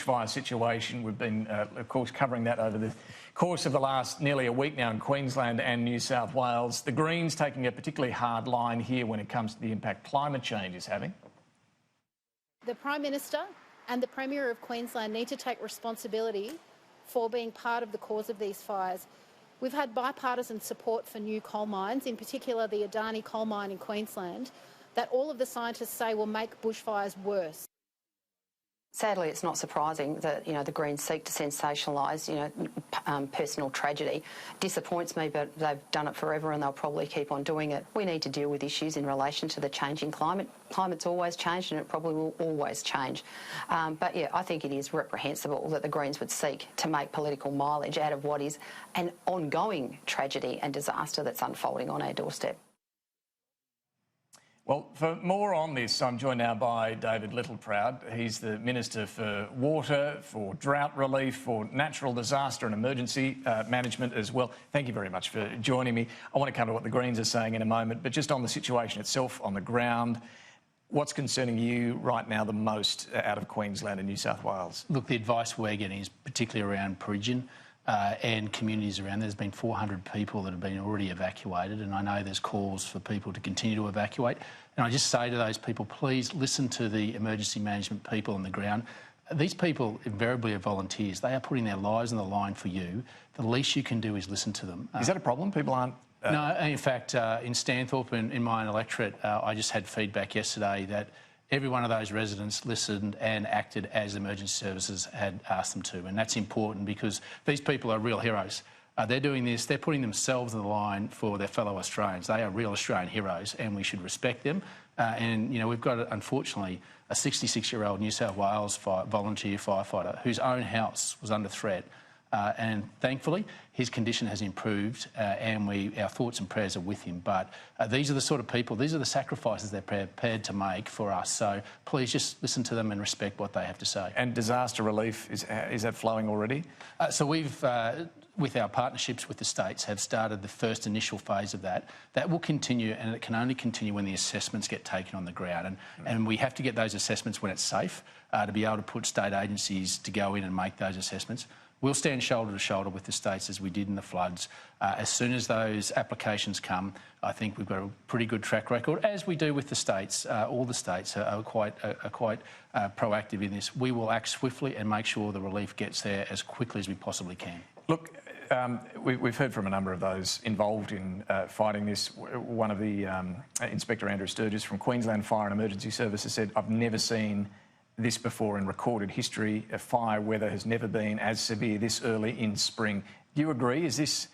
bushfire situation. We've been, of course, covering that over the course of the last nearly a week now in Queensland and New South Wales. The Greens taking a particularly hard line here when it comes to the impact climate change is having. The Prime Minister and the Premier of Queensland need to take responsibility for being part of the cause of these fires. We've had bipartisan support for new coal mines, in particular the Adani coal mine in Queensland, that all of the scientists say will make bushfires worse. Sadly, it's not surprising that, the Greens seek to sensationalise, personal tragedy. Disappoints me, but they've done it forever and they'll probably keep on doing it. We need to deal with issues in relation to the changing climate. Climate's always changed and it probably will always change. But yeah, I think it is reprehensible that the Greens would seek to make political mileage out of what is an ongoing tragedy and disaster that's unfolding on our doorstep. Well, for more on this, I'm joined now by David Littleproud. He's the Minister for Water, for Drought Relief, for Natural Disaster and Emergency Management as well. Thank you very much for joining me. I want to cover what the Greens are saying in a moment, but just on the situation itself on the ground, what's concerning you right now the most out of Queensland and New South Wales? Look, the advice we're getting is particularly around Peregian and communities around. There's been 400 people that have been already evacuated, and I know there's calls for people to continue to evacuate. And I just say to those people, please listen to the emergency management people on the ground. These people invariably are volunteers. They are putting their lives on the line for you. The least you can do is listen to them. Is that a problem? People aren't... No, in fact, in Stanthorpe, in my own electorate, I just had feedback yesterday that every one of those residents listened and acted as emergency services had asked them to. And that's important because these people are real heroes. They're doing this, they're putting themselves on the line for their fellow Australians. They are real Australian heroes and we should respect them. And, we've got, unfortunately, a 66-year-old New South Wales volunteer firefighter whose own house was under threat. And thankfully, his condition has improved and our thoughts and prayers are with him. But these are the sort of people, these are the sacrifices they're prepared to make for us. So please just listen to them and respect what they have to say. And disaster relief, is that flowing already? So we've, with our partnerships with the states, have started the first initial phase of that. That will continue, and it can only continue when the assessments get taken on the ground. And we have to get those assessments when it's safe to be able to put state agencies to go in and make those assessments. We'll stand shoulder to shoulder with the states as we did in the floods. As soon as those applications come, I think we've got a pretty good track record, as we do with the states. All the states are quite proactive in this. We will act swiftly and make sure the relief gets there as quickly as we possibly can. Look, we've heard from a number of those involved in fighting this. One of the Inspector Andrew Sturgis from Queensland Fire and Emergency Services said, "I've never seen this before in recorded history. Fire weather has never been as severe this early in spring." Do you agree? Is this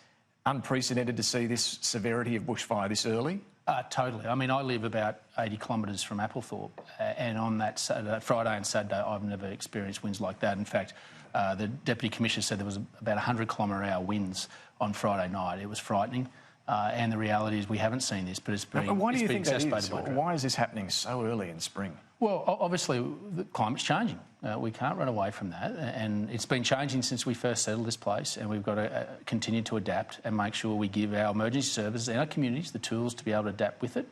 unprecedented to see this severity of bushfire this early? Totally. I mean, I live about 80 kilometres from Applethorpe, and on that Friday and Saturday, I've never experienced winds like that. In fact, the Deputy Commissioner said there was about 100-kilometre-hour winds on Friday night. It was frightening. And the reality is we haven't seen this, but it's been, why do you think that is? by drought. Why is this happening so early in spring? Well, obviously, the climate's changing. We can't run away from that. And it's been changing since we first settled this place, and we've got to continue to adapt and make sure we give our emergency services and our communities the tools to be able to adapt with it,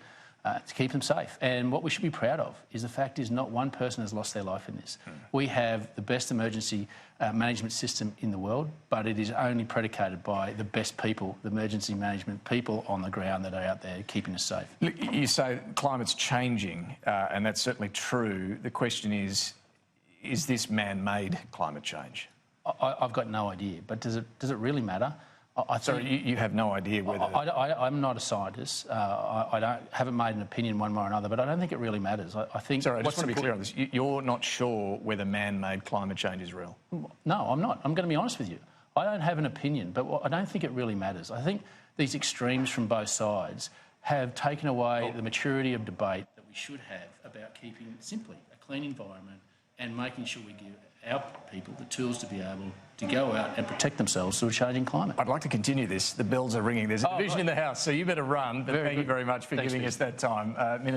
to keep them safe. And what we should be proud of is the fact is not one person has lost their life in this. We have the best emergency management system in the world, but it is only predicated by the best people, the emergency management people on the ground that are out there keeping us safe. Look, you say climate's changing, and that's certainly true. The question is this man-made climate change? I've got no idea, but does it really matter? Sorry, you have no idea whether... I'm not a scientist. haven't made an opinion one way or another, but I don't think it really matters. I think... Sorry, I just want to be clear on this. You're not sure whether man-made climate change is real? No, I'm not. I'm going to be honest with you. I don't have an opinion, but I don't think it really matters. I think these extremes from both sides have taken away the maturity of debate that we should have about keeping simply a clean environment and making sure we give our people the tools to be able to go out and protect themselves through a changing climate. I'd like to continue this. The bells are ringing. There's a division in the House, so you better run. But thank you very much for giving us that time.